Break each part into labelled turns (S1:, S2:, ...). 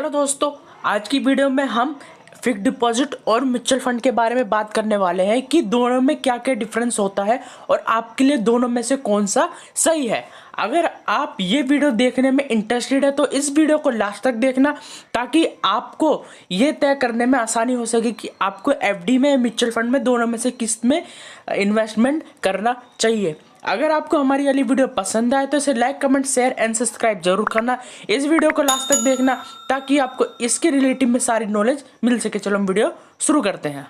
S1: Hello दोस्तों, आज की वीडियो में हम फिक्स्ड डिपॉजिट और म्यूचुअल फंड के बारे में बात करने वाले हैं कि दोनों में क्या क्या डिफरेंस होता है और आपके लिए दोनों में से कौन सा सही है। अगर आप ये वीडियो देखने में इंटरेस्टेड है तो इस वीडियो को लास्ट तक देखना, ताकि आपको ये तय करने में आसानी हो सके कि आपको एफडी में म्यूचुअल फंड में दोनों में से किस में इन्वेस्टमेंट करना चाहिए। अगर आपको हमारी वाली वीडियो पसंद आए तो इसे like, comment, share and subscribe जरूर करना। इस वीडियो को लास्ट तक देखना ताकि आपको इसके रिलेटिव में सारी नॉलेज मिल सके। चलो हम वीडियो शुरू करते हैं।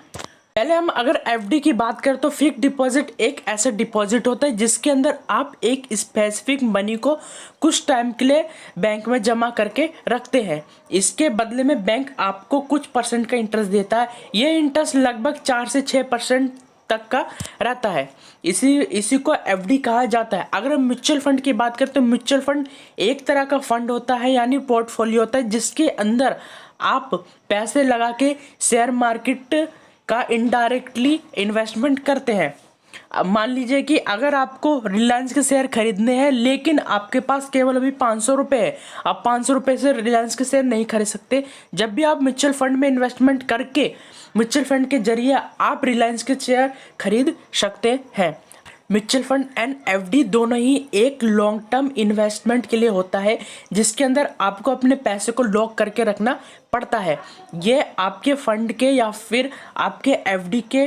S1: पहले हम अगर एफडी की बात करें तो फिक्स्ड डिपॉजिट एक ऐसा डिपॉजिट होता है जिसके अंदर आप एक स्पेसिफिक मनी को कुछ टाइम के लिए बैंक में जमा करके रखते हैं। इसके बदले में बैंक आपको कुछ परसेंट का इंटरेस्ट देता है। ये इंटरेस्ट लगभग 4 से 6% तक का रहता है। इसी को एफडी कहा जाता है। अगर हम म्यूचुअल फंड की बात करें तो म्यूचुअल फंड एक तरह का फंड होता है, यानी पोर्टफोलियो होता है, जिसके अंदर आप पैसे लगा के शेयर मार्केट का इनडायरेक्टली इन्वेस्टमेंट करते हैं। अब मान लीजिए कि अगर आपको रिलायंस के शेयर खरीदने हैं लेकिन आपके पास केवल अभी 500 रुपये है, आप 500 रुपये से रिलायंस के शेयर नहीं खरीद सकते। जब भी आप म्यूचुअल फंड में इन्वेस्टमेंट करके म्यूचुअल फंड के जरिए आप रिलायंस के शेयर खरीद सकते हैं। म्यूचुअल फंड एंड एफडी दोनों ही एक लॉन्ग टर्म इन्वेस्टमेंट के लिए होता है, जिसके अंदर आपको अपने पैसे को लॉक करके रखना पड़ता है। ये आपके फंड के या फिर आपके एफडी के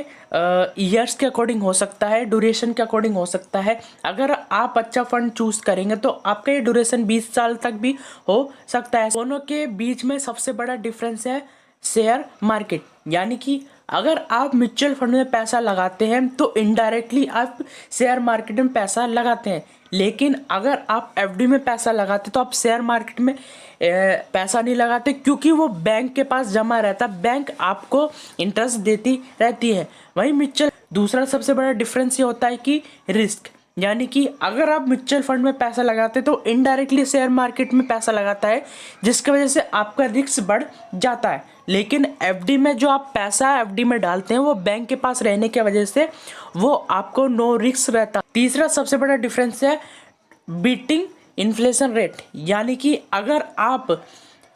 S1: ईयर्स के अकॉर्डिंग हो सकता है, ड्यूरेशन के अकॉर्डिंग हो सकता है। अगर आप अच्छा फंड चूज करेंगे तो आपका ये ड्यूरेशन 20 साल तक भी हो सकता है। दोनों के बीच में सबसे बड़ा डिफरेंस है शेयर मार्केट, यानी कि अगर आप म्यूचुअल फंड में पैसा लगाते हैं तो इनडायरेक्टली आप शेयर मार्केट में पैसा लगाते हैं, लेकिन अगर आप एफडी में पैसा लगाते तो आप शेयर मार्केट में पैसा नहीं लगाते, क्योंकि वो बैंक के पास जमा रहता है, बैंक आपको इंटरेस्ट देती रहती है। वहीं म्यूचुअल दूसरा सबसे बड़ा डिफरेंस ये होता है कि रिस्क, यानी कि अगर आप म्यूचुअल फंड में पैसा लगाते तो इनडायरेक्टली शेयर मार्केट में पैसा लगाता है, जिसकी वजह से आपका रिस्क बढ़ जाता है। लेकिन एफडी में जो आप पैसा एफडी में डालते हैं वो बैंक के पास रहने की वजह से वो आपको नो रिस्क रहता। तीसरा सबसे बड़ा डिफरेंस है बीटिंग इन्फ्लेशन रेट, यानी कि अगर आप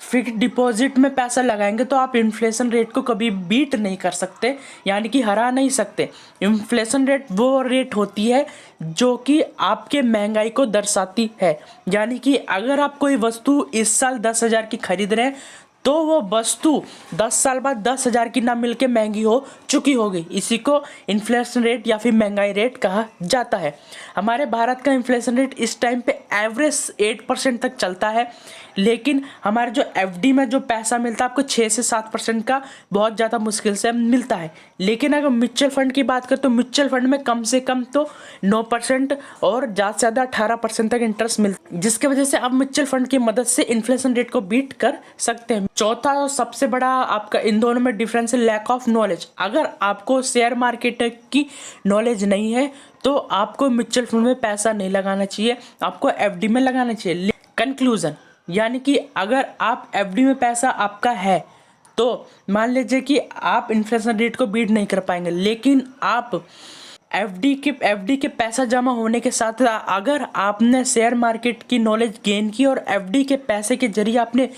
S1: फिक्स्ड डिपॉजिट में पैसा लगाएंगे तो आप इन्फ्लेशन रेट को कभी बीट नहीं कर सकते, यानी कि हरा नहीं सकते। इन्फ्लेशन रेट वो रेट होती है जो कि आपके महंगाई को दर्शाती है, यानी कि अगर आप कोई वस्तु इस साल 10,000 की खरीद रहे हैं तो वो वस्तु 10 साल बाद 10,000 की ना मिलके महंगी हो चुकी होगी। इसी को इन्फ्लेशन रेट या फिर महंगाई रेट कहा जाता है। हमारे भारत का इन्फ्लेशन रेट इस टाइम पे एवरेज 8% तक चलता है, लेकिन हमारे जो एफडी में जो पैसा मिलता है आपको 6 से 7% का बहुत ज़्यादा मुश्किल से मिलता है। लेकिन अगर म्यूचुअल फंड की बात करें तो म्यूचुअल फंड में कम से कम तो 9% और ज़्यादा से ज़्यादा 18% तक इंटरेस्ट मिलता है, जिसकी वजह से आप म्यूचुअल फंड की मदद से इन्फ्लेशन रेट को बीट कर सकते हैं। चौथा और सबसे बड़ा आपका इन दोनों में डिफरेंस है लैक ऑफ नॉलेज। अगर आपको शेयर मार्केट की नॉलेज नहीं है तो आपको म्यूचुअल फंड में पैसा नहीं लगाना चाहिए, आपको एफडी में लगाना चाहिए। कंक्लूजन, यानी कि अगर आप एफडी में पैसा आपका है तो मान लीजिए कि आप इन्फ्लेशन रेट को बीट नहीं कर पाएंगे, लेकिन आप एफडी के पैसा जमा होने के साथ अगर आपने शेयर मार्केट की नॉलेज गेन की और एफडी के पैसे के जरिए आपने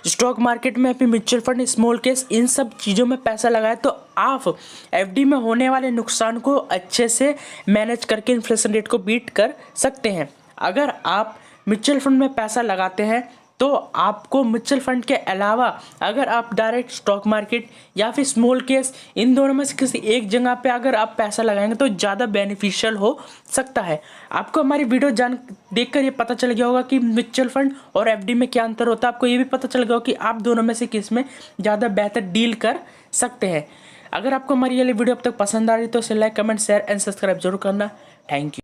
S1: स्टॉक मार्केट में अपने म्यूचुअल फंड, स्मॉल कैश, इन सब चीज़ों में पैसा लगाया तो आप एफडी में होने वाले नुकसान को अच्छे से मैनेज करके इन्फ्लेशन रेट को बीट कर सकते हैं। अगर आप म्यूचुअल फंड में पैसा लगाते हैं तो आपको म्यूचुअल फंड के अलावा अगर आप डायरेक्ट स्टॉक मार्केट या फिर स्मॉल केस, इन दोनों में से किसी एक जगह पे अगर आप पैसा लगाएंगे तो ज़्यादा बेनिफिशियल हो सकता है। आपको हमारी वीडियो देखकर ये पता चल गया होगा कि म्यूचुअल फंड और एफडी में क्या अंतर होता है। आपको ये भी पता चल गया होगा कि आप दोनों में से किस में ज़्यादा बेहतर डील कर सकते हैं। अगर आपको हमारी ये वीडियो अब तक पसंद आ रही है तो इसे like, comment, share and subscribe जरूर करना। Thank you.